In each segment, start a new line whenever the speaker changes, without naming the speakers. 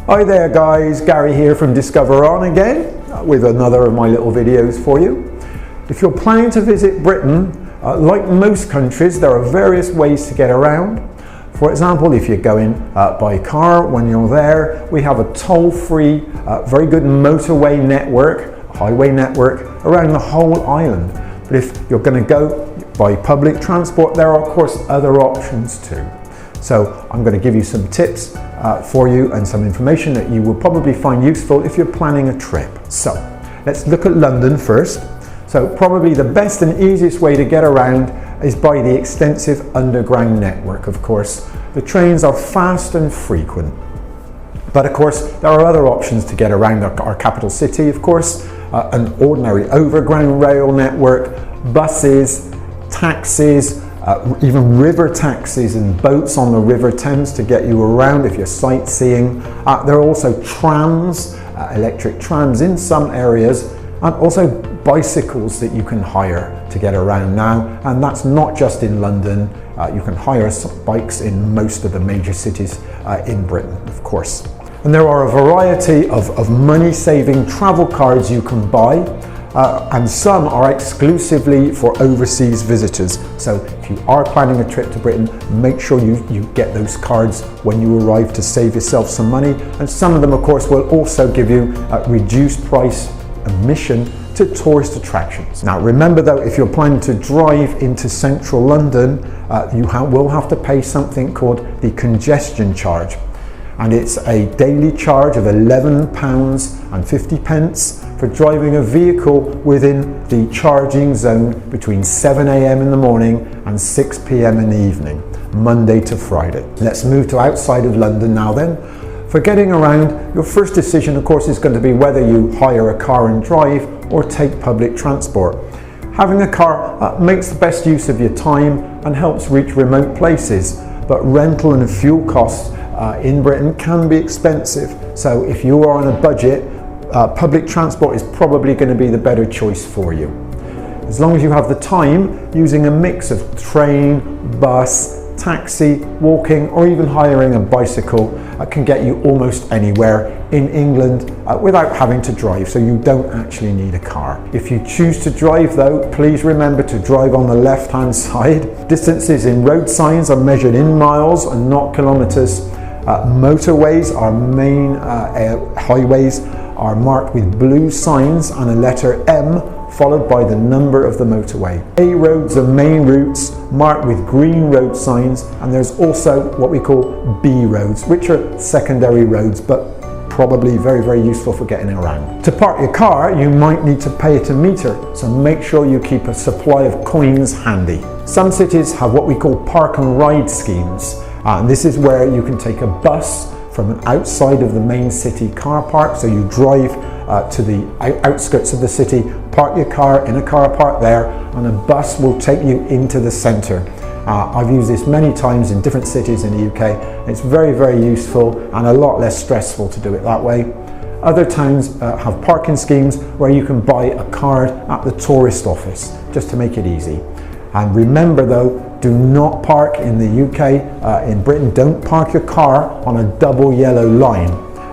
Hi there guys, Gary here from Discover On again with another of my little videos for you. If you're planning to visit Britain, like most countries, there are various ways to get around. For example, if you're going by car, when you're there, we have a toll-free, very good motorway network, highway network around the whole island. But if you're going to go by public transport, there are of course other options too. So I'm going to give you some tips for you and some information that you will probably find useful if you're planning a trip. So let's look at London first. So probably the best and easiest way to get around is by the extensive underground network, of course. The trains are fast and frequent. But of course, there are other options to get around our capital city, of course. An ordinary overground rail network, buses, taxis, even river taxis and boats on the River Thames to get you around if you're sightseeing. There are also trams, electric trams in some areas, and also bicycles that you can hire to get around now. And that's not just in London. You can hire bikes in most of the major cities in Britain, of course. And there are a variety of money-saving travel cards you can buy. And some are exclusively for overseas visitors. So if you are planning a trip to Britain, make sure you get those cards when you arrive to save yourself some money. And some of them, of course, will also give you a reduced price admission to tourist attractions. Now remember though, if you're planning to drive into central London, you will have to pay something called the Congestion Charge. And it's a daily charge of £11.50 for driving a vehicle within the charging zone between 7 AM in the morning and 6 PM in the evening, Monday to Friday. Let's move to outside of London now then. For getting around, your first decision of course is going to be whether you hire a car and drive or take public transport. Having a car makes the best use of your time and helps reach remote places, but rental and fuel costs in Britain can be expensive. So if you are on a budget, public transport is probably going to be the better choice for you. As long as you have the time, using a mix of train, bus, taxi, walking, or even hiring a bicycle can get you almost anywhere in England without having to drive, so you don't actually need a car. If you choose to drive though, please remember to drive on the left-hand side. Distances in road signs are measured in miles and not kilometers. Motorways, our main highways, are marked with blue signs and a letter M followed by the number of the motorway. A roads are main routes marked with green road signs, and there's also what we call B roads, which are secondary roads, but probably very, very useful for getting around. To park your car, you might need to pay at a meter, so make sure you keep a supply of coins handy. Some cities have what we call park and ride schemes. And this is where you can take a bus from an outside of the main city car park. So you drive to the outskirts of the city, park your car in a car park there, and a bus will take you into the centre. I've used this many times in different cities in the UK. It's very, very useful and a lot less stressful to do it that way. Other towns have parking schemes where you can buy a card at the tourist office, just to make it easy. And remember though, do not park in the UK, in Britain, don't park your car on a double yellow line,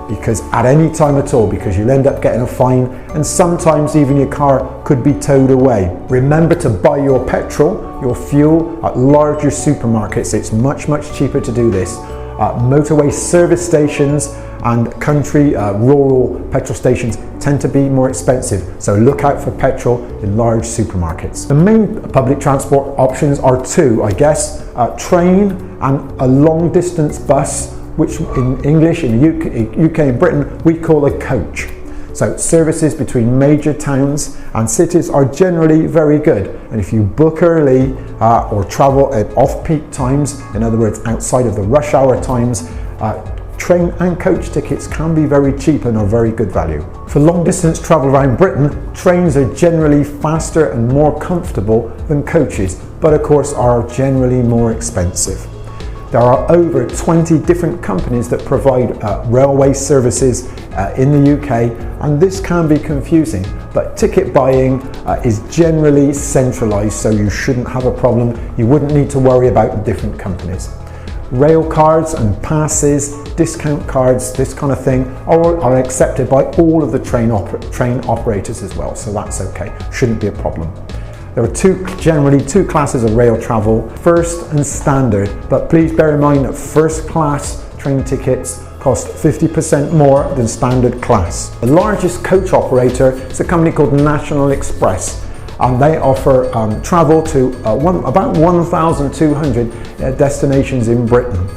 because at any time at all, because you'll end up getting a fine, and sometimes even your car could be towed away. Remember to buy your petrol, your fuel at larger supermarkets. It's much, much cheaper to do this. Motorway service stations and country rural petrol stations tend to be more expensive, so look out for petrol in large supermarkets. The main public transport options are two, I guess: train and a long distance bus, which in English, in the UK and Britain, we call a coach. So services between major towns and cities are generally very good, and if you book early or travel at off-peak times, in other words outside of the rush hour times, train and coach tickets can be very cheap and are very good value. For long distance travel around Britain, trains are generally faster and more comfortable than coaches, but of course are generally more expensive. There are over 20 different companies that provide railway services in the UK, and this can be confusing, but ticket buying is generally centralised, so you shouldn't have a problem. You wouldn't need to worry about the different companies. rail cards and passes, discount cards, this kind of thing are accepted by all of the train operators as well, so that's okay, shouldn't be a problem. There are generally two classes of rail travel, first and standard, but please bear in mind that first class train tickets cost 50% more than standard class. The largest coach operator is a company called National Express, and they offer travel to about 1,200 destinations in Britain.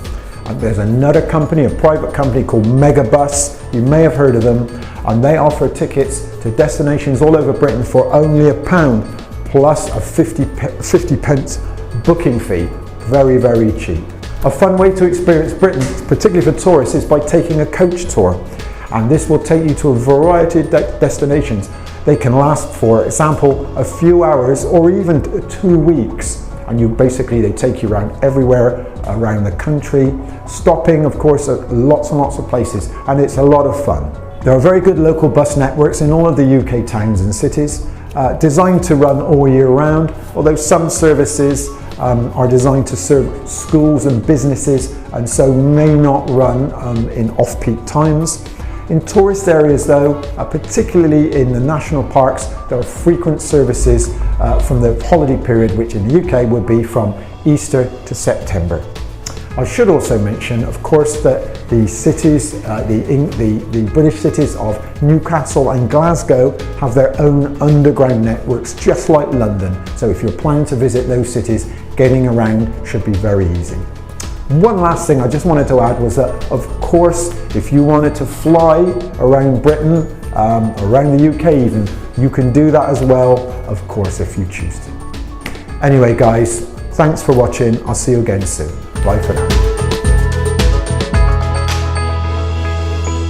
And there's another company, a private company called Megabus, you may have heard of them, and they offer tickets to destinations all over Britain for only £1 plus a 50 pence booking fee. Very, very cheap. A fun way to experience Britain, particularly for tourists, is by taking a coach tour. And this will take you to a variety of destinations. They can last, for example, a few hours or even 2 weeks. And they take you around everywhere around the country, stopping, of course, at lots and lots of places. And it's a lot of fun. There are very good local bus networks in all of the UK towns and cities, designed to run all year round, although some services are designed to serve schools and businesses and so may not run in off-peak times. In tourist areas though, particularly in the national parks, there are frequent services from the holiday period, which in the UK would be from Easter to September. I should also mention, of course, that the cities, the British cities of Newcastle and Glasgow have their own underground networks, just like London. So if you're planning to visit those cities, getting around should be very easy. One last thing I just wanted to add was that, of course, if you wanted to fly around Britain, around the UK even, you can do that as well, of course, if you choose to. Anyway, guys, thanks for watching. I'll see you again soon. Bye for now.